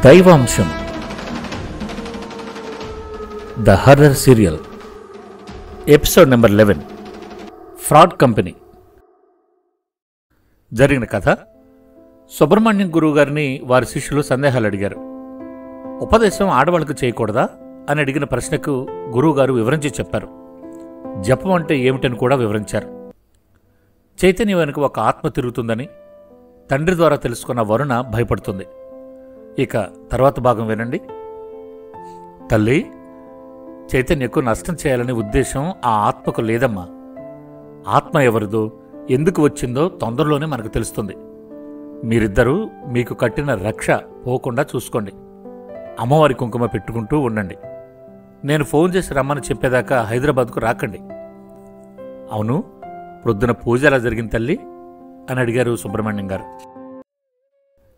దైవాంశం the horror serial episode number 11 fraud company. జరిగిన కథ, సుబ్రహ్మణ్యం గురువు గారిని వారి శిష్యులు సందేహాలు అడిగారు. ఉపదేశం ఆడవాళ్లకు చేయకూడదా అని అడిగిన ప్రశ్నకు గురువుగారు వివరించి చెప్పారు. జపం అంటే ఏమిటని కూడా వివరించారు. చైతన్య వెనుక ఒక ఆత్మ తిరుగుతుందని తండ్రి ద్వారా తెలుసుకున్న వరుణ భయపడుతుంది. ఇక తర్వాత భాగం వినండి. తల్లి, చైతన్యకు నష్టం చేయాలనే ఉద్దేశం ఆ ఆత్మకు లేదమ్మా. ఆత్మ ఎవరిదో, ఎందుకు వచ్చిందో తొందరలోనే మనకు తెలుస్తుంది. మీరిద్దరూ మీకు కట్టిన రక్ష పోకుండా చూసుకోండి. అమ్మవారి కుంకుమ పెట్టుకుంటూ ఉండండి. నేను ఫోన్ చేసి రమ్మని చెప్పేదాకా హైదరాబాద్కు రాకండి. అవును, ప్రొద్దున పూజ ఎలా జరిగింది తల్లి అని అడిగారు సుబ్రహ్మణ్యం గారు.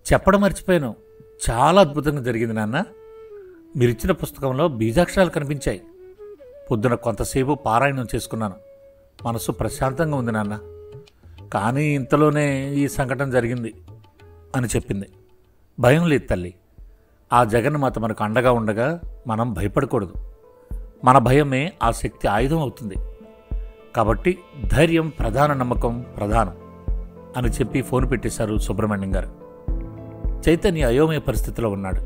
చెప్పడం మర్చిపోయాను, చాలా అద్భుతంగా జరిగింది నాన్న. మీరిచ్చిన పుస్తకంలో బీజాక్షరాలు కనిపించాయి. పొద్దున కొంతసేపు పారాయణం చేసుకున్నాను. మనసు ప్రశాంతంగా ఉంది నాన్న. కానీ ఇంతలోనే ఈ సంఘటన జరిగింది అని చెప్పింది. భయం లేదు తల్లి. ఆ జగన్మాత మనకు అండగా ఉండగా మనం భయపడకూడదు. మన భయమే ఆ శక్తి ఆయుధం అవుతుంది. కాబట్టి ధైర్యం ప్రధాన, నమ్మకం ప్రధానం అని చెప్పి ఫోన్ పెట్టేశారు సుబ్రహ్మణ్యం గారు. చైతన్య అయోమయ పరిస్థితిలో ఉన్నాడు.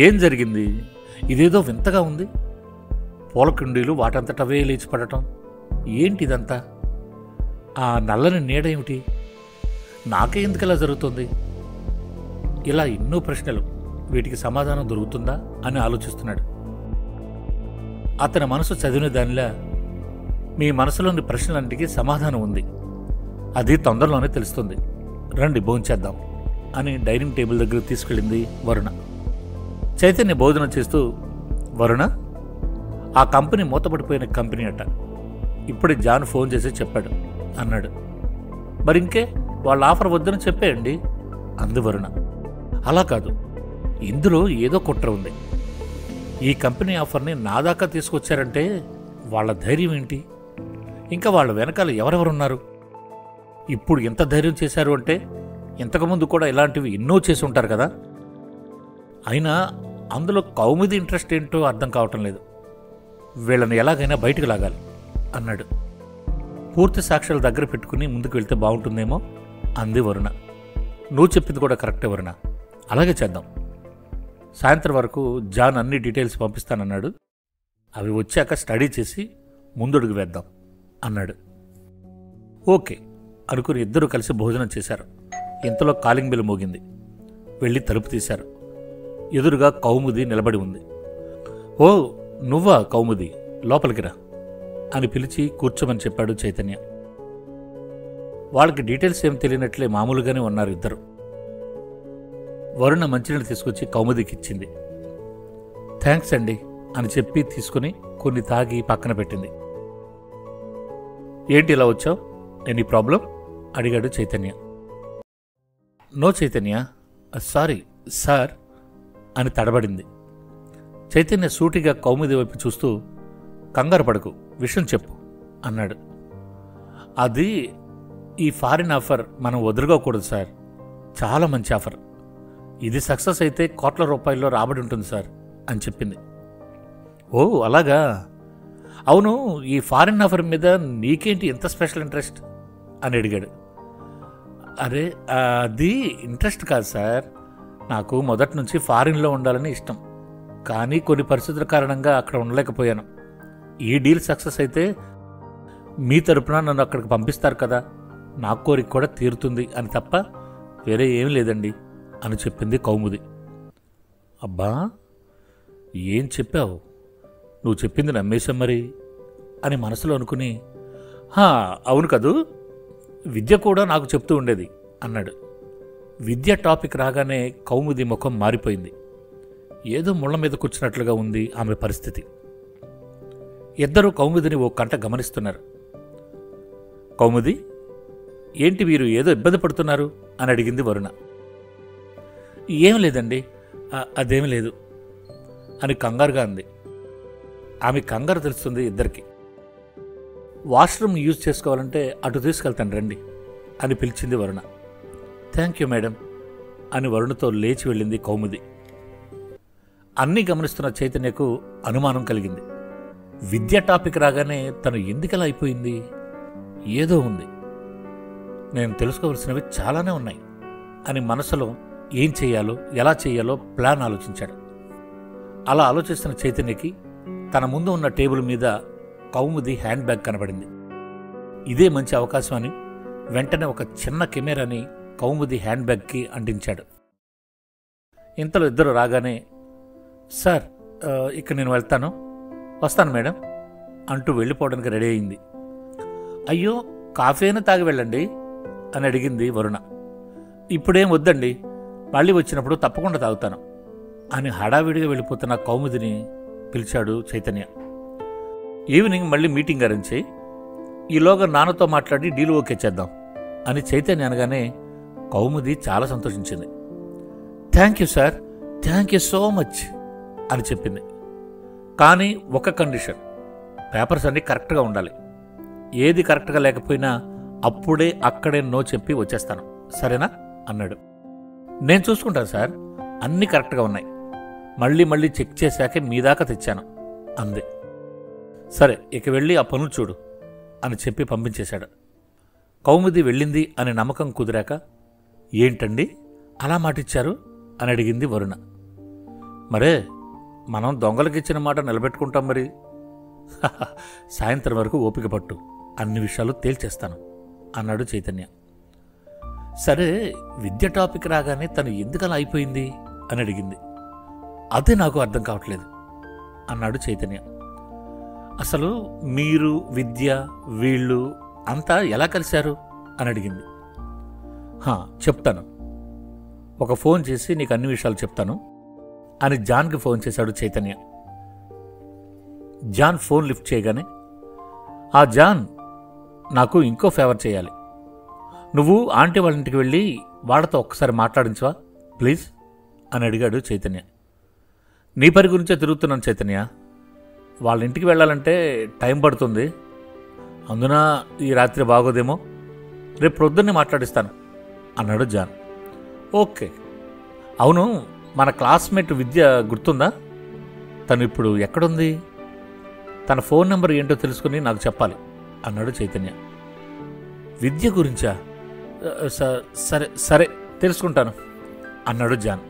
ఏం జరిగింది? ఇదేదో వింతగా ఉంది. పూలకుండీలు వాటంతటవే లేచిపడటం ఏంటిదంతా? ఆ నల్లని నీడ ఏమిటి? నాకే ఎందుకు ఇలా జరుగుతుంది? ఇలా ఎన్నో ప్రశ్నలు. వీటికి సమాధానం దొరుకుతుందా అని ఆలోచిస్తున్నాడు. అతని మనసు చదివిన దానిలా మీ మనసులోని ప్రశ్నలన్నిటికీ సమాధానం ఉంది. అది తొందరలోనే తెలుస్తుంది. రండి భోంచేద్దాం అని డైనింగ్ టేబుల్ దగ్గర తీసుకెళ్ళింది వరుణ. చైతన్య భోజనం చేస్తూ, వరుణ, ఆ కంపెనీ మూతపడిపోయిన కంపెనీ అట. ఇప్పుడే జాన్ ఫోన్ చేసి చెప్పాడు అన్నాడు. మరింకే, వాళ్ళ ఆఫర్ వద్దని చెప్పేయండి అంది వరుణ. అలా కాదు, ఇందులో ఏదో కుట్ర ఉంది. ఈ కంపెనీ ఆఫర్ని నా దాకా తీసుకొచ్చారంటే వాళ్ళ ధైర్యం ఏంటి? ఇంకా వాళ్ళ వెనకాల ఎవరెవరున్నారు? ఇప్పుడు ఎంత ధైర్యం చేశారు అంటే ఇంతకుముందు కూడా ఇలాంటివి ఎన్నో చేసి ఉంటారు కదా. అయినా అందులో కౌముది ఇంట్రెస్ట్ ఏంటో అర్థం కావటం లేదు. వీళ్ళని ఎలాగైనా బయటకు లాగాలి అన్నాడు. పూర్తి సాక్ష్యాల దగ్గర పెట్టుకుని ముందుకు వెళ్తే బాగుంటుందేమో అంది వరుణ. నువ్వు చెప్పింది కూడా కరెక్టే వరుణ, అలాగే చేద్దాం. సాయంత్రం వరకు జాన్ అన్ని డీటెయిల్స్ పంపిస్తానన్నాడు. అవి వచ్చాక స్టడీ చేసి ముందడుగు వేద్దాం అన్నాడు. ఓకే అనుకుని ఇద్దరూ కలిసి భోజనం చేశారు. ఇంతలో కాలింగ్ బెల్ మోగింది. వెళ్ళి తలుపు తీశారు. ఎదురుగా కౌముది నిలబడి ఉంది. ఓ, నువ్వా కౌముది, లోపలికి రా అని పిలిచి కూర్చోమని చెప్పాడు చైతన్య. వాళ్ళకి డీటెయిల్స్ ఏం తెలియనట్లే మామూలుగానే ఉన్నారు ఇద్దరు. వరుణ మంచినీళ్ళు తీసుకొచ్చి కౌముదికి ఇచ్చింది. థ్యాంక్స్ అండి అని చెప్పి తీసుకుని కొన్ని తాగి పక్కన పెట్టింది. ఏంటి ఇలా వచ్చావు? ఎనీ ప్రాబ్లం అడిగాడు Chaitanya. No Chaitanya, sorry sir అని తడబడింది. చైతన్య సూటిగా కౌముది వైపు చూస్తూ, కంగారు పడకు, విషయం చెప్పు అన్నాడు. అది ఈ ఫారిన్ ఆఫర్ మనం వదులుకోకూడదు సార్. చాలా మంచి ఆఫర్. ఇది సక్సెస్ అయితే కోట్ల రూపాయల్లో రాబడి ఉంటుంది సార్ అని చెప్పింది. ఓ అలాగా. అవును, ఈ ఫారిన్ ఆఫర్ మీద నీకేంటి ఎంత స్పెషల్ ఇంట్రెస్ట్ అని అడిగాడు. అరే, అది ఇంట్రెస్ట్ కాదు సార్. నాకు మొదటి నుంచి ఫారిన్లో ఉండాలని ఇష్టం. కానీ కొన్ని పరిస్థితుల కారణంగా అక్కడ ఉండలేకపోయాను. ఈ డీల్ సక్సెస్ అయితే మీ తరపున నన్ను అక్కడికి పంపిస్తారు కదా, నా కోరిక కూడా తీరుతుంది అని తప్ప వేరే ఏమీ లేదండి అని చెప్పింది కౌముది. అబ్బా, ఏం చెప్పావు? నువ్వు చెప్పింది నమ్మేశాం మరి అని మనసులో అనుకుని, అవును కదూ, విద్య కూడా నాకు చెప్తూ ఉండేది అన్నాడు. విద్య టాపిక్ రాగానే కౌముది ముఖం మారిపోయింది. ఏదో ముళ్ళ మీద కూర్చున్నట్లుగా ఉంది ఆమె పరిస్థితి. ఇద్దరూ కౌముదిని ఓ కంట గమనిస్తున్నారు. కౌముది, ఏంటి మీరు ఏదో ఇబ్బంది పడుతున్నారు అని అడిగింది వరుణ. ఏం లేదండి, అదేమీ లేదు అని కంగారుగా అంది. ఆమె కంగారు తెలుస్తుంది ఇద్దరికి. వాష్రూమ్ యూజ్ చేసుకోవాలంటే అటు తీసుకెళ్తాను రండి అని పిలిచింది వరుణ. థ్యాంక్ యూ మేడం అని వరుణతో లేచి వెళ్ళింది కౌముది. అన్నీ గమనిస్తున్న చైతన్యకు అనుమానం కలిగింది. విద్య టాపిక్ రాగానే తను ఎందుకలా అయిపోయింది? ఏదో ఉంది, నేను తెలుసుకోవలసినవి చాలానే ఉన్నాయి అని మనసులో ఏం చేయాలో ఎలా చేయాలో ప్లాన్ ఆలోచించాడు. అలా ఆలోచిస్తున్న చైతన్యకి తన ముందు ఉన్న టేబుల్ మీద కౌముది హ్యాండ్ బ్యాగ్ కనబడింది. ఇదే మంచి అవకాశం అని వెంటనే ఒక చిన్న కెమెరాని కౌముది హ్యాండ్ బ్యాగ్కి అంటించాడు. ఇంతలో ఇద్దరు రాగానే, సార్ ఇక నేను వెళ్తాను, వస్తాను మేడం అంటూ వెళ్ళిపోవడానికి రెడీ అయింది. అయ్యో, కాఫీ అయినా తాగి వెళ్ళండి అని అడిగింది వరుణ. ఇప్పుడేం వద్దండి, మళ్ళీ వచ్చినప్పుడు తప్పకుండా తాగుతాను అని హడావిడిగా వెళ్ళిపోతున్న కౌముదిని పిలిచాడు చైతన్య. ఈవినింగ్ మళ్ళీ మీటింగ్ అరేంజ్ చేయి, ఈలోగా నాన్నతో మాట్లాడి డీల్ ఓకే చేద్దాం అని చైతన్య అనగానే కౌముది చాలా సంతోషించింది. Thank you sir, thank you so much అని చెప్పింది. కానీ ఒక కండిషన్, పేపర్స్ అన్నీ కరెక్ట్గా ఉండాలి. ఏది కరెక్ట్గా లేకపోయినా అప్పుడే అక్కడే నో చెప్పి వచ్చేస్తాను, సరేనా అన్నాడు. నేను చూసుకుంటాను సార్, అన్నీ కరెక్ట్గా ఉన్నాయి, మళ్ళీ మళ్ళీ చెక్ చేశాకే మీ దాకా తెచ్చాను అంది. సరే ఇక వెళ్ళి ఆ పనులు చూడు అని చెప్పి పంపించేశాడు. కౌముది వెళ్ళింది అనే నమ్మకం కుదిరాక, ఏంటండి అలా మాటిచ్చారు అని అడిగింది వరుణ. మరే, మనం దొంగలకిచ్చిన మాట నిలబెట్టుకుంటాం మరి. సాయంత్రం వరకు ఓపిక పట్టు, అన్ని విషయాలు తేల్చేస్తాను అన్నాడు చైతన్య. సరే, విద్య టాపిక్ రాగానే తను ఎందుకలా అయిపోయింది అని అడిగింది. అదే నాకు అర్థం కావట్లేదు అన్నాడు చైతన్య. అసలు మీరు, విద్య, వీళ్ళు అంతా ఎలా కలిశారు అని అడిగింది. చెప్తాను, ఒక ఫోన్ చేసి నీకు అన్ని విషయాలు చెప్తాను అని జాన్కి ఫోన్ చేశాడు చైతన్య. జాన్ ఫోన్ లిఫ్ట్ చేయగానే, ఆ జాన్, నాకు ఇంకో ఫేవర్ చేయాలి, నువ్వు ఆంటీ వాళ్ళ ఇంటికి వెళ్ళి వాళ్ళతో ఒక్కసారి మాట్లాడించవా ప్లీజ్ అని అడిగాడు చైతన్య. నీ పని గురించే తిరుగుతున్నాను చైతన్య, వాళ్ళ ఇంటికి వెళ్ళాలంటే టైం పడుతుంది, అందున ఈ రాత్రి బాగోదేమో, రేపు ప్రొద్దున్నే మాట్లాడిస్తాను అన్నాడు జాన్. ఓకే, అవును, మన క్లాస్మేట్ విద్య గుర్తుందా? తను ఇప్పుడు ఎక్కడుంది? తన ఫోన్ నెంబర్ ఏంటో తెలుసుకుని నాకు చెప్పాలి అన్నాడు చైతన్య. విద్య గురించా? సరే సరే తెలుసుకుంటాను అన్నాడు జాన్.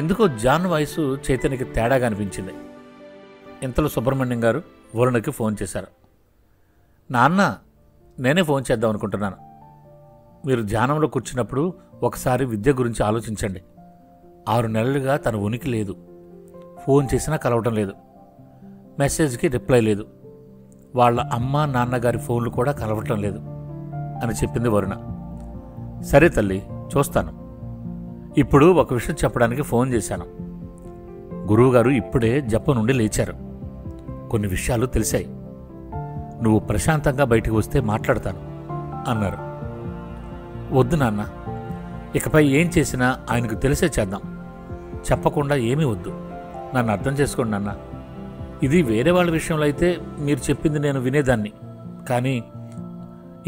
ఎందుకో జాన్ వాయిసు చైతన్యకి తేడాగా అనిపించింది. ఇంతలో సుబ్రహ్మణ్యం గారు వరుణకి ఫోన్ చేశారు. నాన్న, నేనే ఫోన్ చేద్దాం అనుకుంటున్నాను, మీరు ధ్యానంలో కూర్చున్నప్పుడు ఒకసారి విద్య గురించి ఆలోచించండి. 6 నెలలుగా తన ఉనికి లేదు, ఫోన్ చేసినా కలవటం లేదు, మెసేజ్కి రిప్లై లేదు, వాళ్ళ అమ్మ నాన్నగారి ఫోన్లు కూడా కలవటం లేదు అని చెప్పింది వరుణ. సరే తల్లి, చూస్తాను. ఇప్పుడు ఒక విషయం చెప్పడానికి ఫోన్ చేశాను. గురువుగారు ఇప్పుడే జపం నుండి లేచారు, కొన్ని విషయాలు తెలిసాయి, నువ్వు ప్రశాంతంగా బయటికి వస్తే మాట్లాడతాను అన్నారు. వద్దు నాన్న, ఇకపై ఏం చేసినా ఆయనకు తెలిసే చేద్దాం, చెప్పకుండా ఏమీ వద్దు, నన్ను అర్థం చేసుకోండి నాన్న. ఇది వేరే వాళ్ళ విషయంలో అయితే మీరు చెప్పింది నేను వినేదాన్ని, కానీ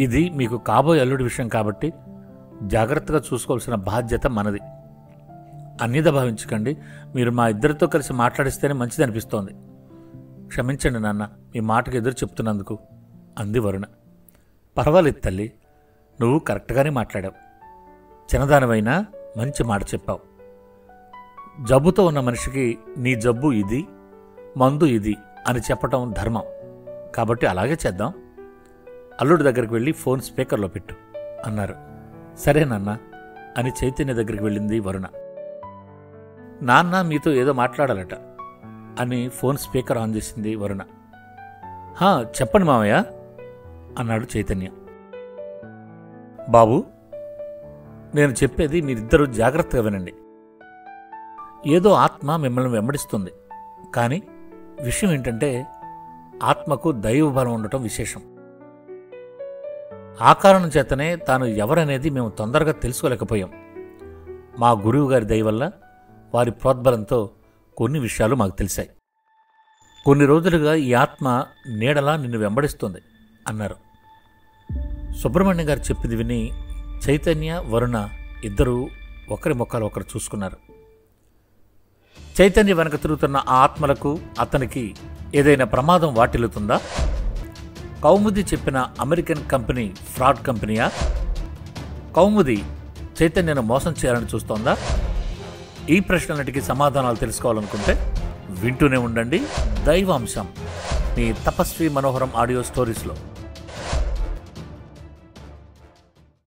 ఇది మీకు కాబోయే అల్లుడి విషయం కాబట్టి జాగ్రత్తగా చూసుకోవాల్సిన బాధ్యత మనది. అన్యద భావించకండి, మీరు మా ఇద్దరితో కలిసి మాట్లాడిస్తేనే మంచిది అనిపిస్తోంది. క్షమించండి నాన్న, మీ మాటకు ఎదురు చెప్తున్నందుకు అంది వరుణ. పర్వాలేదు తల్లి, నువ్వు కరెక్ట్గానే మాట్లాడావు, చిన్నదానివైనా మంచి మాట చెప్పావు. జబ్బుతో ఉన్న మనిషికి నీ జబ్బు ఇది, మందు ఇది అని చెప్పటం ధర్మం, కాబట్టి అలాగే చేద్దాం. అల్లుడి దగ్గరికి వెళ్ళి ఫోన్ స్పీకర్లో పెట్టు అన్నారు. సరేనన్నా అని చైతన్య దగ్గరికి వెళ్ళింది వరుణ. నాన్న మీతో ఏదో మాట్లాడాలట అని ఫోన్ స్పీకర్ ఆన్ చేసింది వరుణ. చెప్పండి మావయ్య అన్నాడు చైతన్య. బాబు, నేను చెప్పేది మీరిద్దరూ జాగ్రత్తగా వినండి. ఏదో ఆత్మ మిమ్మల్ని వెంబడిస్తుంది, కానీ విషయం ఏంటంటే ఆత్మకు దైవబలం ఉండటం విశేషం. ఆ కారణం చేతనే తాను ఎవరనేది మేము తొందరగా తెలుసుకోలేకపోయాం. మా గురువు గారి దయ వల్ల, వారి ప్రోద్బలంతో కొన్ని విషయాలు మాకు తెలిసాయి. కొన్ని రోజులుగా ఈ ఆత్మ నీడలా నిన్ను వెంబడిస్తుంది అన్నారు. సుబ్రహ్మణ్యం గారు చెప్పింది విని చైతన్య, వరుణ ఇద్దరూ ఒకరి ముఖాలు ఒకరు చూసుకున్నారు. చైతన్య వెనక తిరుగుతున్న ఆ ఆత్మలకు అతనికి ఏదైనా ప్రమాదం వాటిల్లుతుందా? కౌముది చెప్పిన అమెరికన్ కంపెనీ ఫ్రాడ్ కంపెనీయా? కౌముది చైతన్యను మోసం చేయాలని చూస్తోందా? ఈ ప్రశ్నలన్నిటికీ సమాధానాలు తెలుసుకోవాలనుకుంటే వింటూనే ఉండండి దైవాంశం, మీ తపస్వి మనోహరం ఆడియో స్టోరీస్లో.